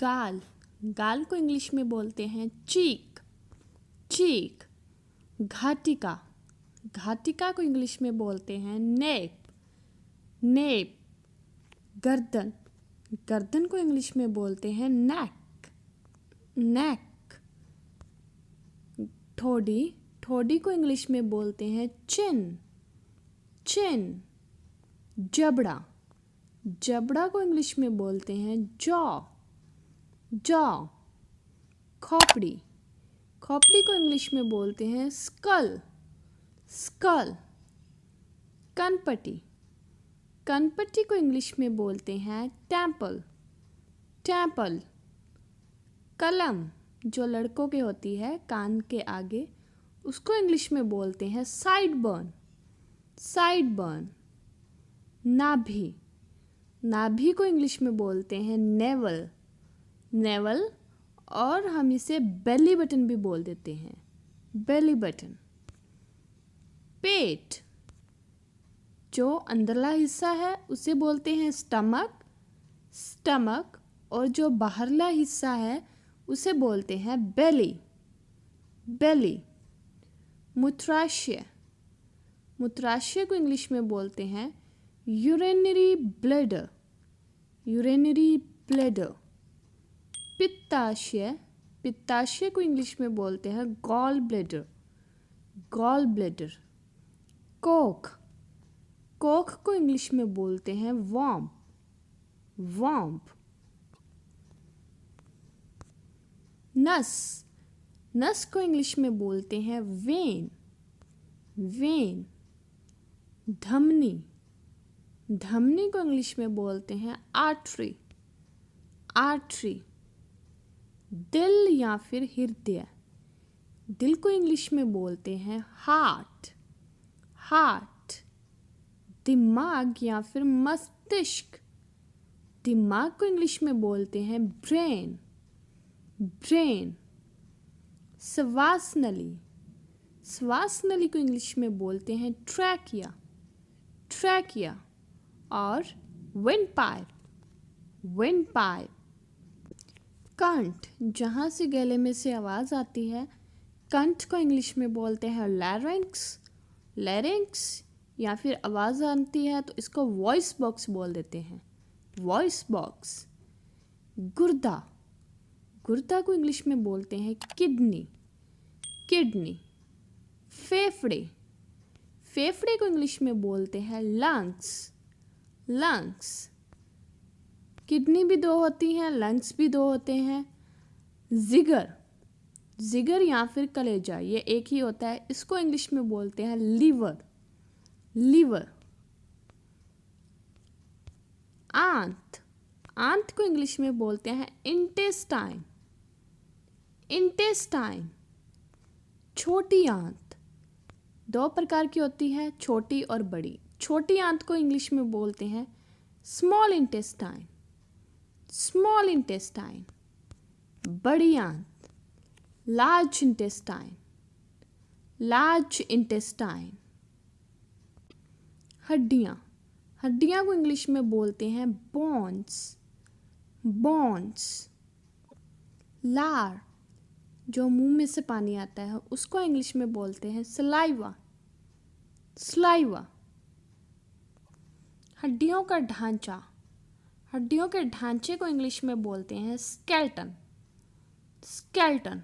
गाल, गाल को इंग्लिश में बोलते हैं चीक, चीक। घाटिका, घाटिका को इंग्लिश में बोलते हैं नेप, नेप। गर्दन, गर्दन को इंग्लिश में बोलते हैं नेक, नेक। ठोड़ी, ठोड़ी को इंग्लिश में बोलते हैं चिन, चिन। जबड़ा, जबड़ा को इंग्लिश में बोलते हैं जॉ, जॉ। खोपड़ी, खोपड़ी को इंग्लिश में बोलते हैं स्कल, स्कल। कनपटी, कनपटी को इंग्लिश में बोलते हैं टेम्पल, टेम्पल। कलम, जो लड़कों के होती है कान के आगे, उसको इंग्लिश में बोलते हैं साइड बर्न, साइड बर्न। नाभि, नाभि को इंग्लिश में बोलते हैं नेवल, नेवल। और हम इसे बेली बटन भी बोल देते हैं, बेली बटन। पेट, जो अंदरला हिस्सा है उसे बोलते हैं स्टमक, स्टमक। और जो बाहरला हिस्सा है उसे बोलते हैं बेली, बेली। मूत्राशय, मूत्राशय को इंग्लिश में बोलते हैं यूरिनरी ब्लैडर, यूरिनरी ब्लैडर। पित्ताशय, पित्ताशय को इंग्लिश में बोलते हैं गॉल ब्लैडर, गॉल ब्लैडर। कोख, कोख को इंग्लिश में बोलते हैं वॉम्प, वॉम्प। नस, नस को इंग्लिश में बोलते हैं वेन, वेन। धमनी, धमनी को इंग्लिश में बोलते हैं आर्टरी, आर्टरी। दिल या फिर हृदय, दिल को इंग्लिश में बोलते हैं हार्ट, हार्ट। दिमाग या फिर मस्तिष्क, दिमाग को इंग्लिश में बोलते हैं ब्रेन, ब्रेन। श्वास नली, श्वास नली को इंग्लिश में बोलते हैं ट्रैकिया, ट्रैकिया। और विंड पाइप, विंड पाइप। कंठ, जहाँ से गले में से आवाज़ आती है, कंठ को इंग्लिश में बोलते हैं लैरिंक्स, लैरिंक्स। या फिर आवाज़ आती है तो इसको वॉइस बॉक्स बोल देते हैं, वॉइस बॉक्स। गुर्दा, गुर्दा को इंग्लिश में बोलते हैं किडनी, किडनी। फेफड़े, फेफड़े को इंग्लिश में बोलते हैं लंग्स, लंग्स। किडनी भी दो होती हैं, लंग्स भी दो होते हैं। जिगर, जिगर या फिर कलेजा, ये एक ही होता है, इसको इंग्लिश में बोलते हैं लीवर, लीवर। आंत, आंत को इंग्लिश में बोलते हैं इंटेस्टाइन, इंटेस्टाइन। छोटी आंत, दो प्रकार की होती है, छोटी और बड़ी। छोटी आंत को इंग्लिश में बोलते हैं स्मॉल इंटेस्टाइन, स्मॉल इंटेस्टाइन। बड़ी आंत लार्ज इंटेस्टाइन, लार्ज इंटेस्टाइन। हड्डियाँ, हड्डियाँ को इंग्लिश में बोलते हैं बोन्स, बोन्स। लार, जो मुंह में से पानी आता है उसको इंग्लिश में बोलते हैं सलाइवा, सलाइवा। हड्डियों का ढांचा, हड्डियों के ढांचे को इंग्लिश में बोलते हैं स्केल्टन, स्केल्टन।